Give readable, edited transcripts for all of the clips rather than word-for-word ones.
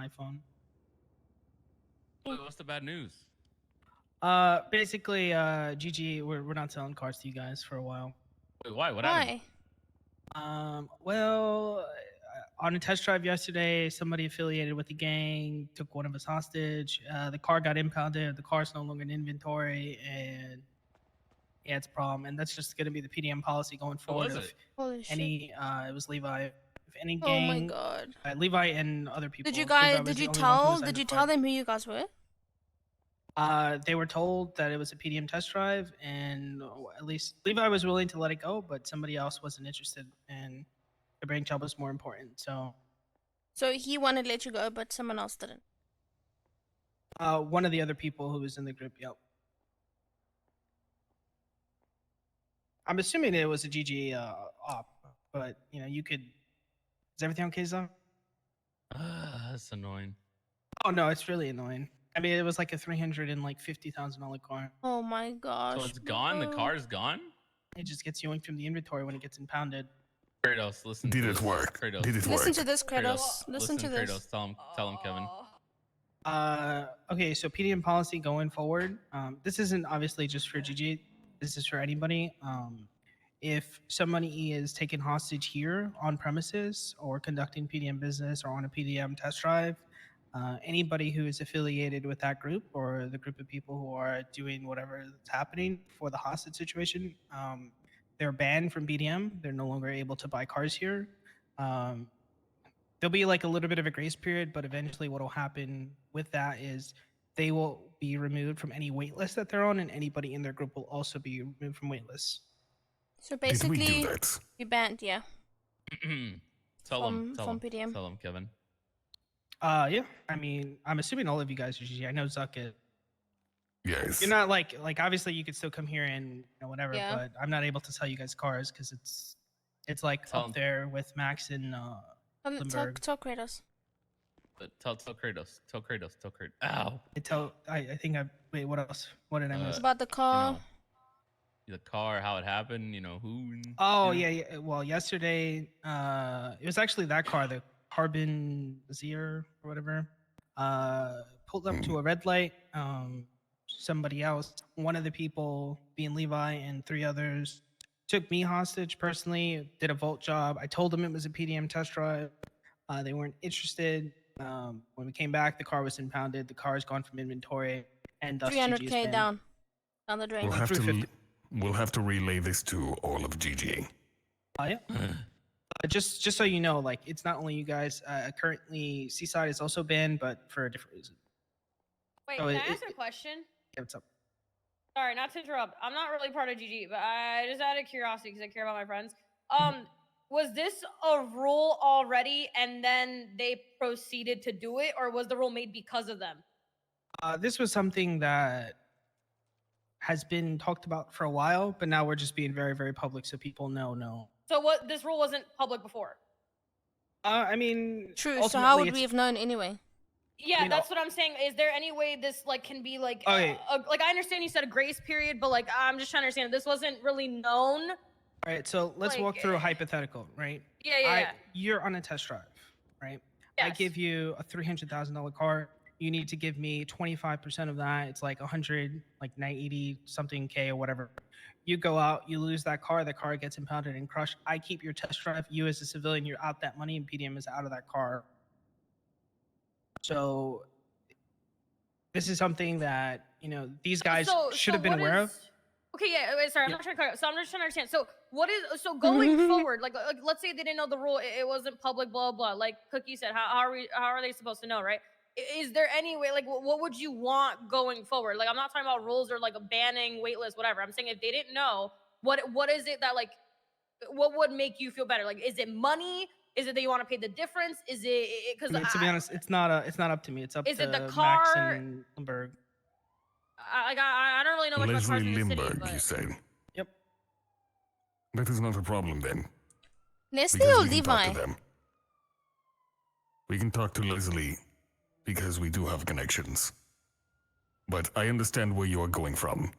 iPhone. What's the bad news? Basically, GG, we're not selling cars to you guys for a while. Wait, why? What happened? Well, on a test drive yesterday, somebody affiliated with the gang took one of us hostage. The car got impounded. The car's no longer in inventory, and yeah, it's a problem. And that's just going to be the PDM policy going forward. What was it? Holy shit. It was Levi. If any Oh gang, my god. Levi and other people. Did you Levi guys? was Did the you only one who was tell? Did you identified. tell them who you guys were? They were told that it was a PDM test drive, and at least Levi was willing to let it go, but somebody else wasn't interested, and the brain job was more important. So he wanted to let you go, but someone else didn't. one of the other people who was in the group, yep. I'm assuming it was a GG op, but you know, you could. Is everything okay, Zoe? That's annoying. Oh no, it's really annoying. I mean, it was like a $350,000 car. Oh my gosh. So it's gone. The car's gone. It just gets yoinked from the inventory when it gets impounded. Kratos, listen. Did it work? Kratos. Did it work? Listen to this, Kratos. Listen to this. Kratos, tell him, Kevin. Okay, so PDM policy going forward. This isn't obviously just for GG. This is for anybody. If somebody is taken hostage here on premises or conducting PDM business or on a PDM test drive, anybody who is affiliated with that group or the group of people who are doing whatever is happening for the hostage situation, they're banned from PDM. They're no longer able to buy cars here. There'll be like a little bit of a grace period, but eventually what will happen with that is they will be removed from any waitlist that they're on, and anybody in their group will also be removed from waitlists. So basically, Did we do that? you banned, yeah. Tell him, PDM. Tell him, Kevin. Yeah. I mean, I'm assuming all of you guys are GG. I know Zuck is. Yes. You're not like obviously you could still come here and whatever, Yeah. but I'm not able to sell you guys cars because it's like up there with Max and Limburg. Tell Kratos. Tell Kratos. Tell Kratos. Ow. I think wait, what else? What did I miss? About the car. You know, the car, how it happened, you know, who. Oh, yeah. Well, yesterday, it was actually that car, the Carbon Zero or whatever, pulled up to a red light. Somebody else, one of the people being Levi and 3 others, took me hostage personally, did a vault job. I told them it was a PDM test drive. They weren't interested. When we came back, the car was impounded. The car is gone from inventory. And thus 300K down the drain. We'll have to relay this to all of GG. Oh, yeah. Just so you know, like, it's not only you guys. Currently, Seaside is also banned, but for a different reason. Wait, can I ask a question? Yeah, what's up? Sorry, not to interrupt. I'm not really part of GG, but I just out of curiosity because I care about my friends. Was this a rule already and then they proceeded to do it, or was the rule made because of them? This was something that has been talked about for a while, but now we're just being very, very public so people know. So what? This rule wasn't public before? I mean... True, so how would we have known anyway? Yeah, I mean, that's what I'm saying. Is there any way this like can be like... Okay. Like, I understand you said a grace period, but like, I'm just trying to understand. This wasn't really known. All right, so let's walk through a hypothetical, right? Yeah. You're on a test drive, right? Yes. I give you a $300,000 car. You need to give me 25% of that. It's like 100, like 980 something K or whatever. You go out, you lose that car, the car gets impounded and crushed. I keep your test drive. You as a civilian, you're out that money and PDM is out of that car. So this is something that, you know, these guys should have been aware of. Okay, yeah, wait, sorry, I'm not trying to cut. So I'm just trying to understand. So what is, so going forward, like let's say they didn't know the rule, it wasn't public, blah, blah, like Cookie said, how are they supposed to know, right? Is there any way, like, what would you want going forward? Like, I'm not talking about rules or like a banning, waitlist, whatever. I'm saying if they didn't know, what is it that, like, what would make you feel better? Like, is it money? Is it that you want to pay the difference? Is it, because I mean, to be honest, it's not up to me. It's up to the Max car? and Limburg. I don't really know much about cars in the city, Limburg, but... you say? Yep. That is not a problem then. Leslie Because or we can talk Levi? to them. We can talk to Leslie because we do have connections. But I understand where you are going from.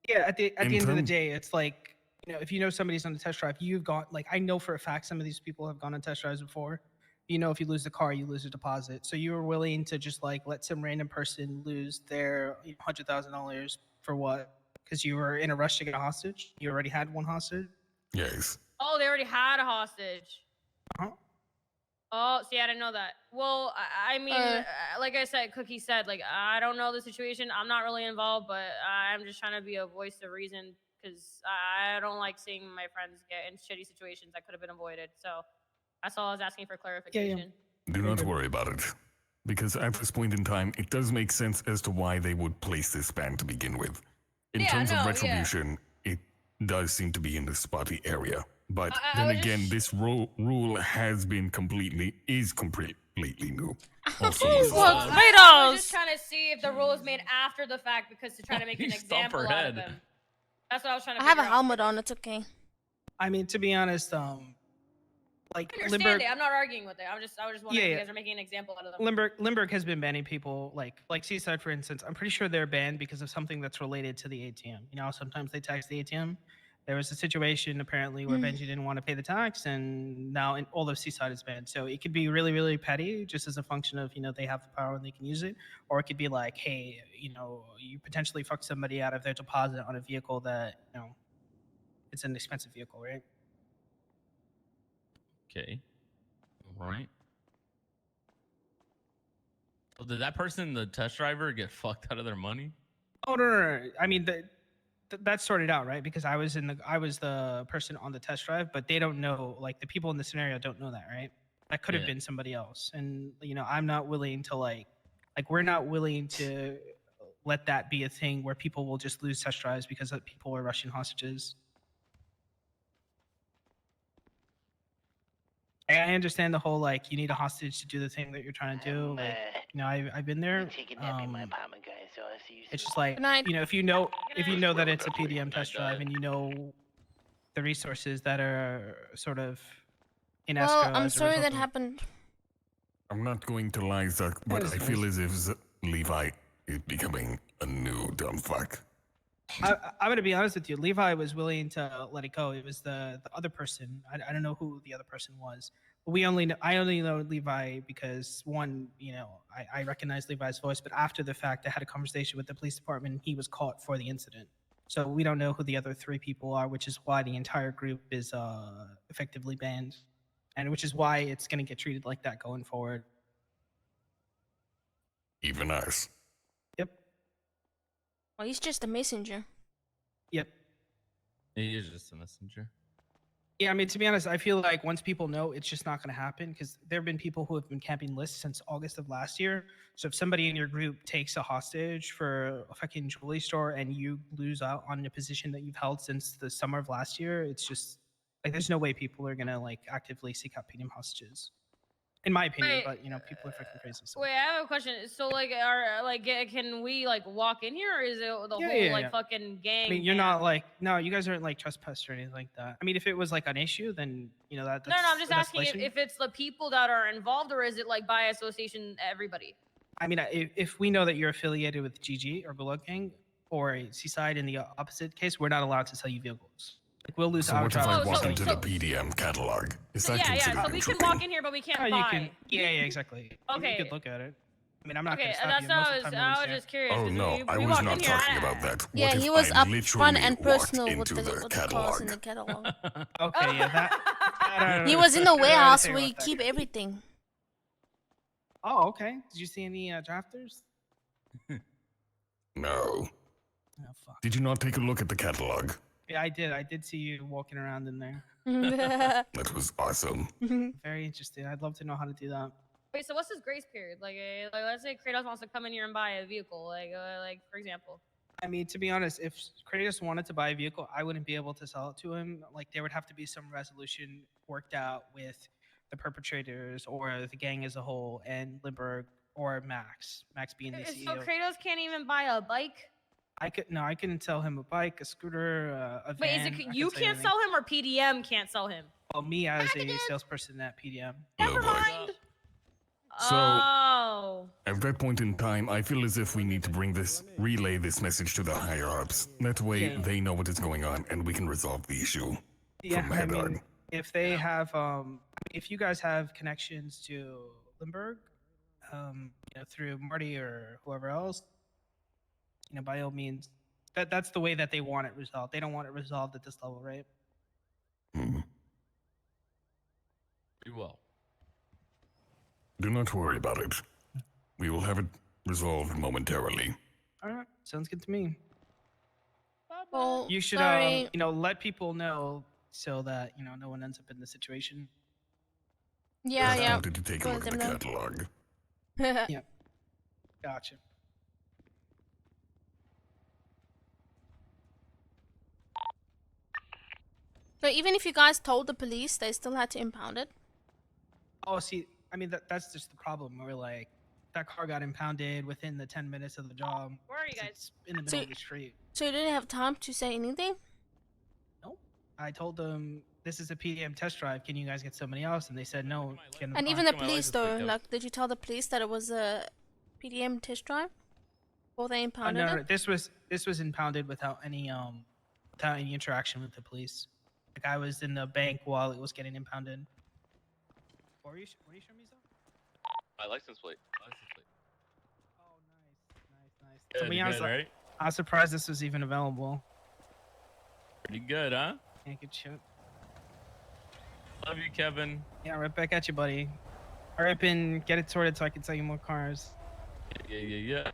Yeah, at the end of the day, it's like, you know, if you know somebody's on a test drive, you've gone, like, I know for a fact some of these people have gone on test drives before. you know, if you lose the car, you lose a deposit. So you were willing to just like let some random person lose their $100,000 for what? Because you were in a rush to get a hostage. You already had one hostage. Yes. Oh, they already had a hostage. Uh-huh. Oh, see, I didn't know that. Well, I mean, like I said, Cookie said, like, I don't know the situation. I'm not really involved, but I'm just trying to be a voice of reason because I don't like seeing my friends get in shitty situations that could have been avoided. So that's all I was asking for clarification. Do not worry about it. Because at this point in time, it does make sense as to why they would place this ban to begin with. In terms of retribution, it does seem to be in the spotty area. But then again, this rule has been completely new. Also, I was just trying to see if the rule was made after the fact because to try to make an example out of them. That's what I was trying to figure out. I have a helmet on. It's okay. I mean, to be honest, like I understand it. I'm not arguing with it. I was just wondering if you guys are making an example out of them. Limburg has been banning people like Seaside, for instance. I'm pretty sure they're banned because of something that's related to the ATM. You know, sometimes they tax the ATM. There was a situation apparently where Benji didn't want to pay the tax, and now all of Seaside is banned. So it could be really, really petty, just as a function of, you know, they have the power and they can use it, or it could be like, hey, you know, you potentially fuck somebody out of their deposit on a vehicle that, you know, it's an expensive vehicle, right? Okay. All right. So did that person, the test driver, get fucked out of their money? Oh no. I mean, that's sorted out, right? Because I was the person on the test drive, but they don't know, like the people in the scenario don't know that, right? That could have been somebody else, and you know, I'm not willing to like we're not willing to let that be a thing where people will just lose test drives because people are rushing hostages. I understand the whole like you need a hostage to do the thing that you're trying to do. Like, you know, I've been there. Taking a nap in my apartment, guys. So I'll see you It's soon. just like, you know, if you know that it's a PDM test drive and you know the resources that are sort of in escrow. Well, I'm sorry that happened. I'm not going to lie, Zuck, but I feel as if Levi is becoming a new dumb fuck. I'm going to be honest with you. Levi was willing to let it go. It was the other person. I don't know who the other person was. But I only know Levi because, one, you know, I recognize Levi's voice. But after the fact, I had a conversation with the police department. And he was caught for the incident. So we don't know who the other three people are, which is why the entire group is effectively banned. And which is why it's going to get treated like that going forward. Even us. Yep. Well, he's just a messenger. Yep. He is just a messenger. Yeah, I mean, to be honest, I feel like once people know, it's just not going to happen because there have been people who have been camping lists since August of last year. So if somebody in your group takes a hostage for a fucking jewelry store and you lose out on a position that you've held since the summer of last year, it's just like there's no way people are going to like actively seek out PDM hostages. In my opinion, but you know, people are fucking crazy. So. Wait, I have a question. So, can we like walk in here, or is it the whole fucking gang? I mean, you're not like you guys aren't like trespassed or anything like that. I mean, if it was like an issue, then you know that's no. I'm just asking if it's the people that are involved, or is it like by association, everybody? I mean, if we know that you're affiliated with GG or Below Gang or Seaside in the opposite case, we're not allowed to sell you vehicles. Like we'll lose so our what if drive. I walk into the PDM catalog? Is that considered so we can walk in here, but we can't buy. Yeah, exactly. Okay. You could look at it. I mean, I'm not going to stop you. I was just curious. Oh no, I was not talking about that. Yeah, what he if was I upfront and personal with into the cars in the catalog. Okay, yeah, that He was in the warehouse where you keep everything. Oh, okay. Did you see any drafters? No. Oh, fuck. Did you not take a look at the catalog? Yeah, I did. I did see you walking around in there. That was awesome. Very interesting. I'd love to know how to do that. Wait, so what's his grace period? Like let's say Kratos wants to come in here and buy a vehicle, like for example. I mean, to be honest, if Kratos wanted to buy a vehicle, I wouldn't be able to sell it to him. Like, there would have to be some resolution worked out with the perpetrators or the gang as a whole, and Limburg or Max being the CEO. So Kratos can't even buy a bike? I couldn't sell him a bike, a scooter, a van. Wait, is it you can't sell him or PDM can't sell him? Well, me as a salesperson at PDM. Never mind. So, at that point in time, I feel as if we need to relay this message to the higher ups. That way, they know what is going on, and we can resolve the issue from head on. If they have, I if you guys have connections to Limburg, through Marty or whoever else, by all means, that's the way that they want it resolved. They don't want it resolved at this level, right? Hmm. Pretty well. Do not worry about it. We will have it resolved momentarily. All right, sounds good to me. Well, You should, sorry. let people know so that no one ends up in this situation. Yeah, Just yeah. wanted to take a Let look at the them know. catalog. Yeah, gotcha. So even if you guys told the police, they still had to impound it. Oh, see, I mean that's just the problem. We're like, that car got impounded within the 10 minutes of the job. Where are you guys? It's in the middle of the street. So you didn't have time to say anything? Nope. I told them this is a PDM test drive. Can you guys get somebody else? And they said no. And even the police though, like, did you tell the police that it was a PDM test drive? Or they impounded no, it? this was impounded without any interaction with the police. Like I was in the bank while it was getting impounded. What were you showing me, Zach? My license plate. Oh, nice. To be Good, honest, good, right? I was surprised this was even available. Pretty good, huh? Yeah, good shit. Love you, Kevin. Yeah, right back at you, buddy. Hurry up and get it sorted so I can sell you more cars. Yeah.